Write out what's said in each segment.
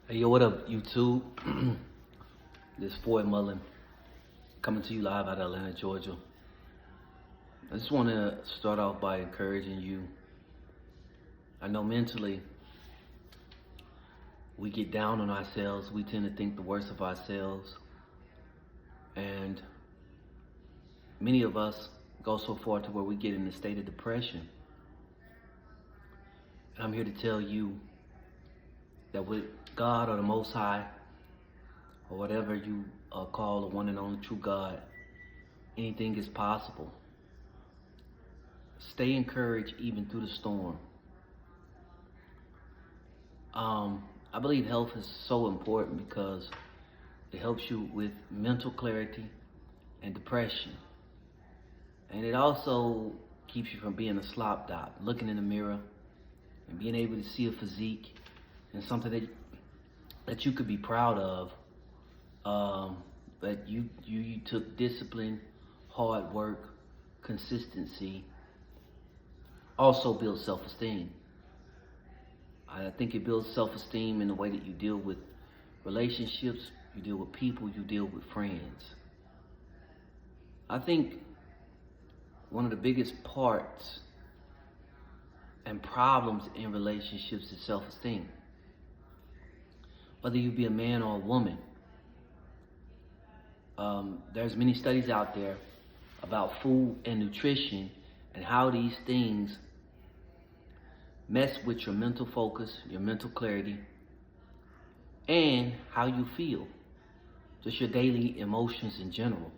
Hey, yo, what up, YouTube? This Ford Mullen coming to you live out of Atlanta, Georgia. I just want to start off by encouraging you. I know mentally we get down on ourselves. We tend to think the worst of ourselves. And many of us go so far to where we get in a state of depression. And I'm here to tell you that with God or the Most High, or whatever you call the one and only true God, anything is possible. Stay encouraged even through the storm. I believe health is so important because it helps you with mental clarity and depression. And it also keeps you from being a SLOP DOP, looking in the mirror and being able to see a physique and something that you could be proud of. But you took discipline, hard work, consistency, also builds self-esteem. I think it builds self-esteem in the way that you deal with relationships, you deal with people, you deal with friends. I think one of the biggest parts and problems in relationships is self-esteem. Whether you be a man or a woman, there's many studies out there about food and nutrition and how these things mess with your mental focus, your mental clarity, and how you feel, just your daily emotions in general.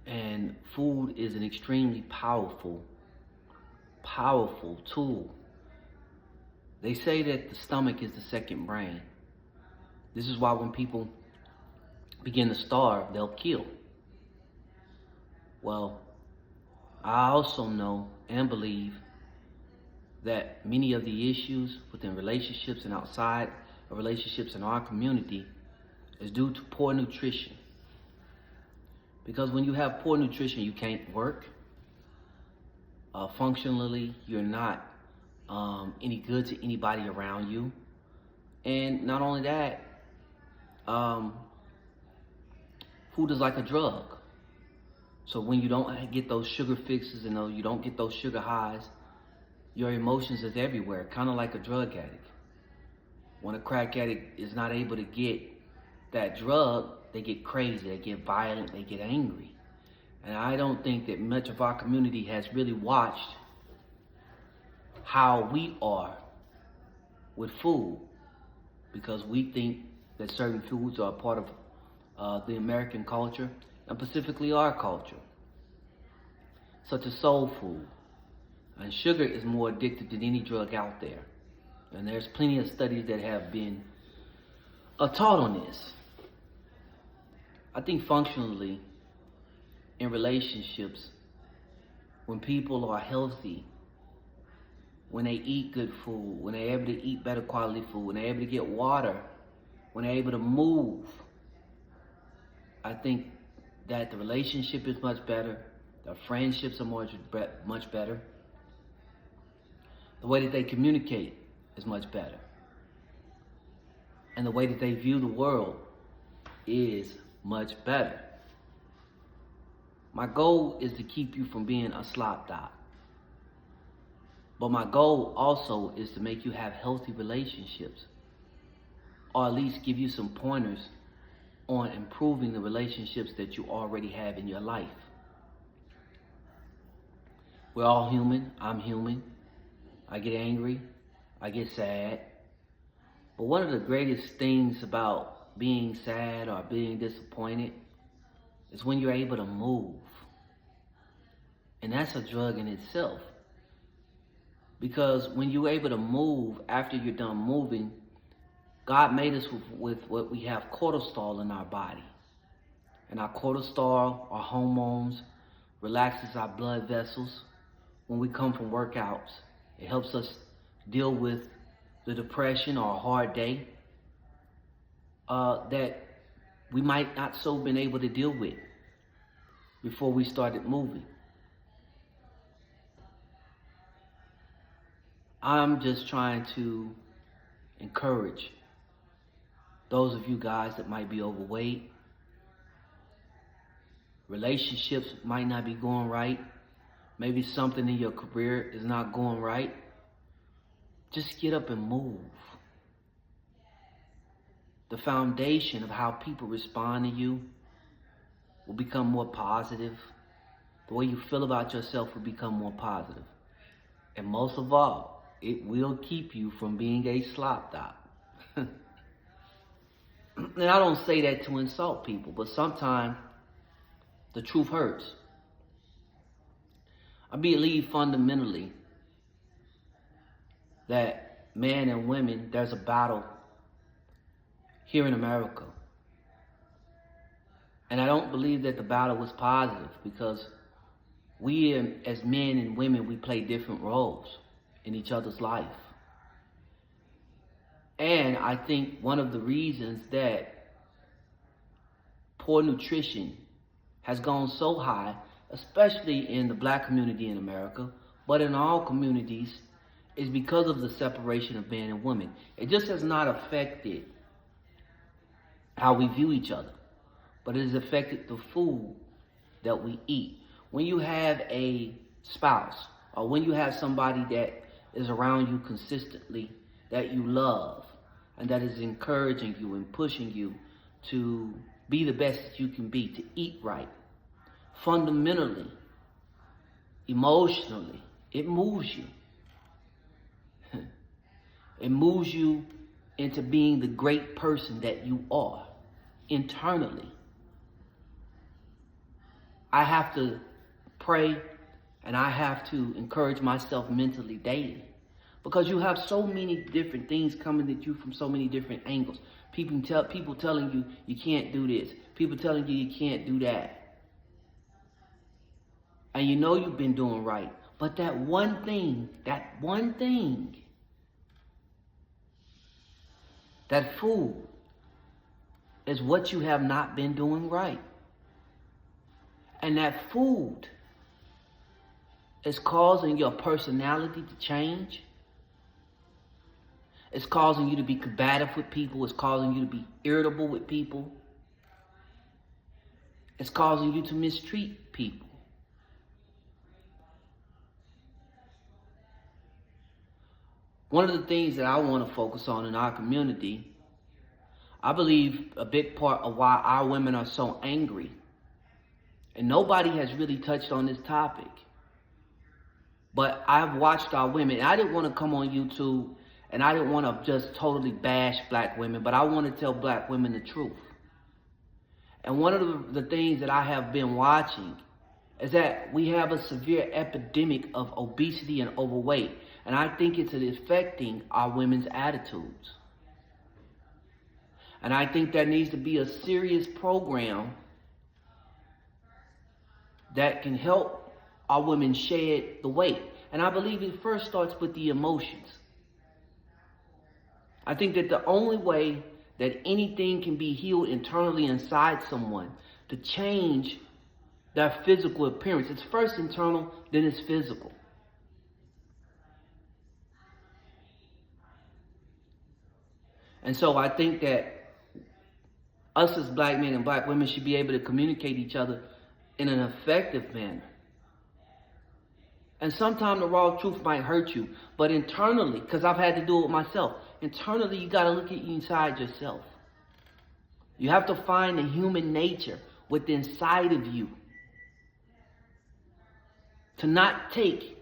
And food is an extremely powerful tool. They say that the stomach is the second brain. This is why when people begin to starve, they'll kill. Well, I also know and believe that many of the issues within relationships and outside of relationships in our community is due to poor nutrition. Because when you have poor nutrition, you can't work. Functionally, you're not any good to anybody around you. And not only that, food is like a drug. So when you don't get those sugar fixes and you don't get those sugar highs, your emotions is everywhere, kind of like a drug addict. When a crack addict is not able to get that drug, they get crazy, they get violent, they get angry. And I don't think that much of our community has really watched how we are with food, because we think that certain foods are a part of the American culture, and specifically our culture, such as soul food. And sugar is more addictive than any drug out there. And there's plenty of studies that have been taught on this. I think functionally, in relationships, when people are healthy, when they eat good food, when they're able to eat better quality food, when they're able to get water, when they're able to move, I think that the relationship is much better, the friendships are much better, the way that they communicate is much better, and the way that they view the world is much better. My goal is to keep you from being a SLOP DOP. But my goal also is to make you have healthy relationships, or at least give you some pointers on improving the relationships that you already have in your life. We're all human. I'm human. I get angry. I get sad. But one of the greatest things about being sad or being disappointed is when you're able to move. And that's a drug in itself. Because when you're able to move, after you're done moving, God made us with what we have cortisol in our body. And our cortisol, our hormones, relaxes our blood vessels when we come from workouts. It helps us deal with the depression or a hard day that we might not so been able to deal with before we started moving. I'm just trying to encourage those of you guys that might be overweight. Relationships might not be going right. Maybe something in your career is not going right. Just get up and move. The foundation of how people respond to you will become more positive. The way you feel about yourself will become more positive. And most of all, it will keep you from being a SLOP DOP. And I don't say that to insult people, but sometimes the truth hurts. I believe fundamentally that men and women, there's a battle here in America. And I don't believe that the battle was positive, because we as men and women, we play different roles in each other's life. And I think one of the reasons that poor nutrition has gone so high, especially in the black community in America, but in all communities, is because of the separation of man and woman. It just has not affected how we view each other, but it has affected the food that we eat. When you have a spouse, or when you have somebody that is around you consistently, that you love, and that is encouraging you and pushing you to be the best that you can be, to eat right, fundamentally, emotionally, it moves you. It moves you into being the great person that you are internally. I have to pray and I have to encourage myself mentally daily, because you have so many different things coming at you from so many different angles. People telling you you can't do this. People telling you can't do that. And you know you've been doing right. But that one thing, that food is what you have not been doing right. And that food is causing your personality to change. It's causing you to be combative with people. It's causing you to be irritable with people. It's causing you to mistreat people. One of the things that I want to focus on in our community, I believe a big part of why our women are so angry, and nobody has really touched on this topic, but I've watched our women. I didn't want to come on YouTube and I didn't want to just totally bash black women, but I want to tell black women the truth. And one of the things that I have been watching is that we have a severe epidemic of obesity and overweight. And I think it's affecting our women's attitudes. And I think there needs to be a serious program that can help our women shed the weight. And I believe it first starts with the emotions. I think that the only way that anything can be healed internally inside someone to change their physical appearance, it's first internal, then it's physical. And so I think that us as black men and black women should be able to communicate each other in an effective manner. And sometimes the raw truth might hurt you, but internally, because I've had to do it myself, internally you got to look at inside yourself. You have to find the human nature within inside of you, to not take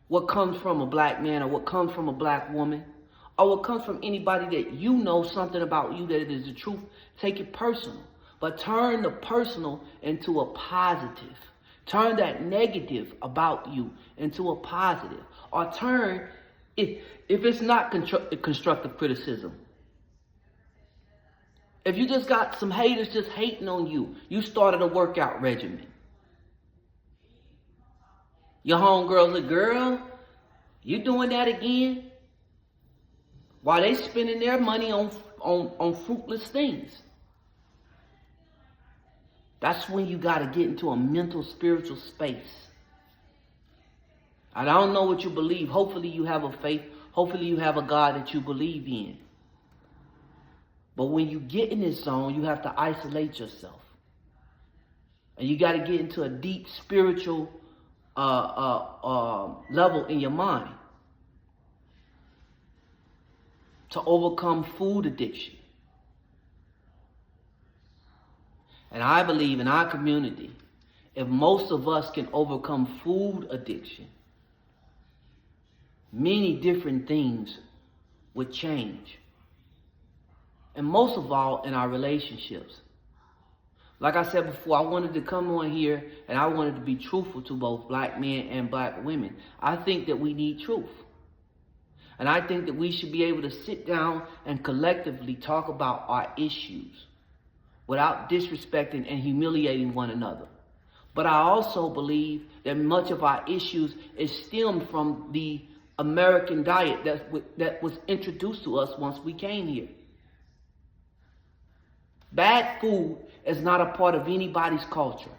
what comes from a black man or what comes from a black woman or what comes from anybody that you know something about you that is the truth. Take it personal, but turn the personal into a positive. Turn that negative about you into a positive. Or turn, if it's not constructive criticism, if you just got some haters just hating on you, you started a workout regimen. Your homegirl's like, girl, you doing that again? While they spending their money on fruitless things. That's when you got to get into a mental, spiritual space And I don't know what you believe. Hopefully you have a faith. Hopefully you have a God that you believe in. But when you get in this zone, you have to isolate yourself. And you got to get into a deep spiritual level in your mind to overcome food addiction. And I believe in our community, if most of us can overcome food addiction, many different things would change. And most of all, in our relationships. Like I said before, I wanted to come on here and I wanted to be truthful to both black men and black women. I think that we need truth. And I think that we should be able to sit down and collectively talk about our issues without disrespecting and humiliating one another. But I also believe that much of our issues is stemmed from the American diet that was introduced to us once we came here. Bad food is not a part of anybody's culture.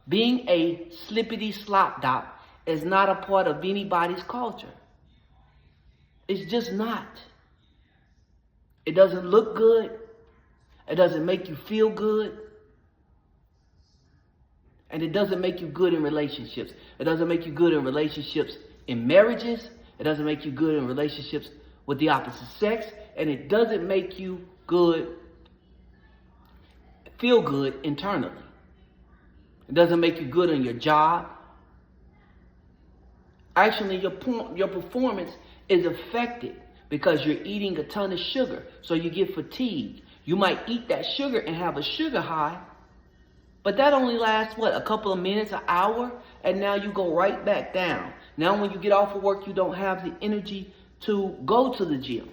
Being a slippity slop dop is not a part of anybody's culture. It's just not. It doesn't look good. It doesn't make you feel good. And it doesn't make you good in relationships. It doesn't make you good in relationships in marriages. It doesn't make you good in relationships with the opposite sex. And it doesn't make you feel good internally. It doesn't make you good on your job. Actually, your performance is affected because you're eating a ton of sugar. So you get fatigued. You might eat that sugar and have a sugar high, but that only lasts, a couple of minutes, an hour, and now you go right back down. Now when you get off of work, you don't have the energy to go to the gym.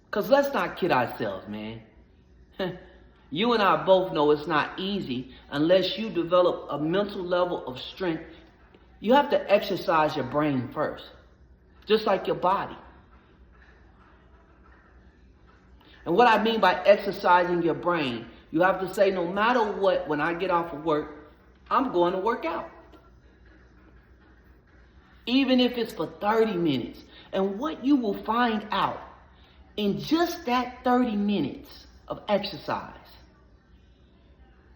Because let's not kid ourselves, man. You and I both know it's not easy unless you develop a mental level of strength. You have to exercise your brain first, just like your body. And what I mean by exercising your brain, you have to say, no matter what, when I get off of work, I'm going to work out. Even if it's for 30 minutes. And what you will find out in just that 30 minutes of exercise,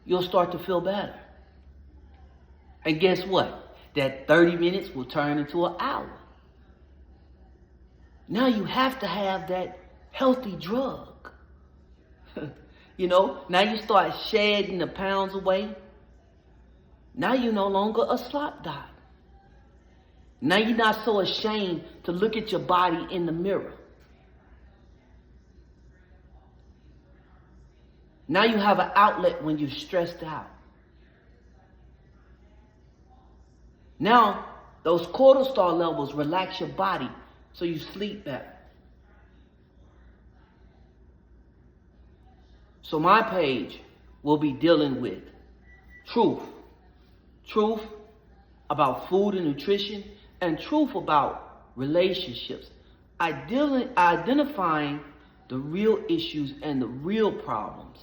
you'll start to feel better. And guess what? That 30 minutes will turn into an hour. Now you have to have that healthy drug. Now you start shedding the pounds away. Now you're no longer a SLOP DOP. Now you're not so ashamed to look at your body in the mirror. Now you have an outlet when you're stressed out. Now those cortisol levels relax your body so you sleep better. So my page will be dealing with truth. Truth about food and nutrition, and truth about relationships. Identifying the real issues and the real problems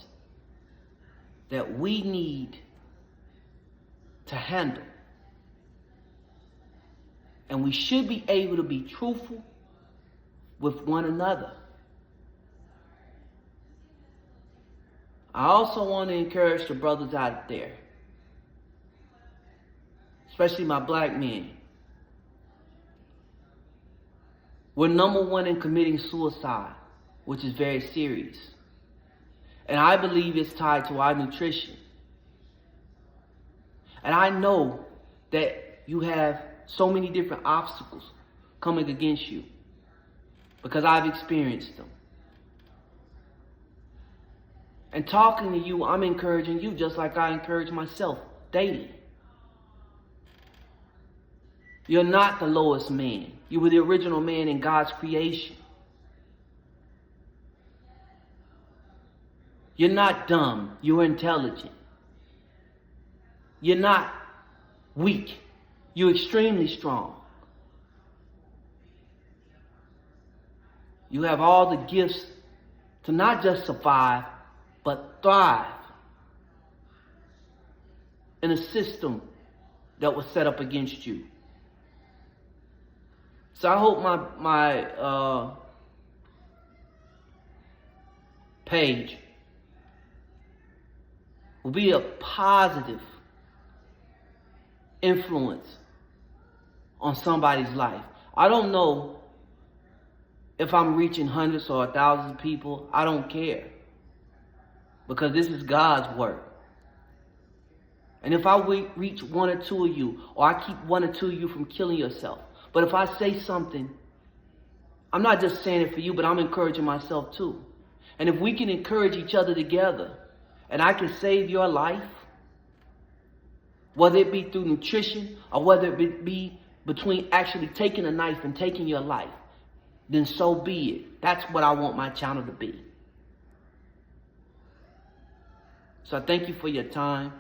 that we need to handle. And we should be able to be truthful with one another. I also want to encourage the brothers out there, especially my black men. We're number one in committing suicide, which is very serious. And I believe it's tied to our nutrition. And I know that you have so many different obstacles coming against you because I've experienced them. And talking to you, I'm encouraging you just like I encourage myself daily. You're not the lowest man. You were the original man in God's creation. You're not dumb. You're intelligent. You're not weak. You're extremely strong. You have all the gifts to not just survive, but thrive in a system that was set up against you. So I hope my page will be a positive influence on somebody's life. I don't know if I'm reaching hundreds or thousands of people. I don't care, because this is God's work. And if I reach one or two of you, or I keep one or two of you from killing yourself, but if I say something, I'm not just saying it for you, but I'm encouraging myself too. And if we can encourage each other together, and I can save your life, whether it be through nutrition or whether it be between actually taking a knife and taking your life, then so be it. That's what I want my channel to be. So I thank you for your time.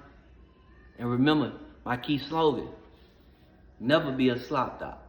And remember, my key slogan, never be a slop dop.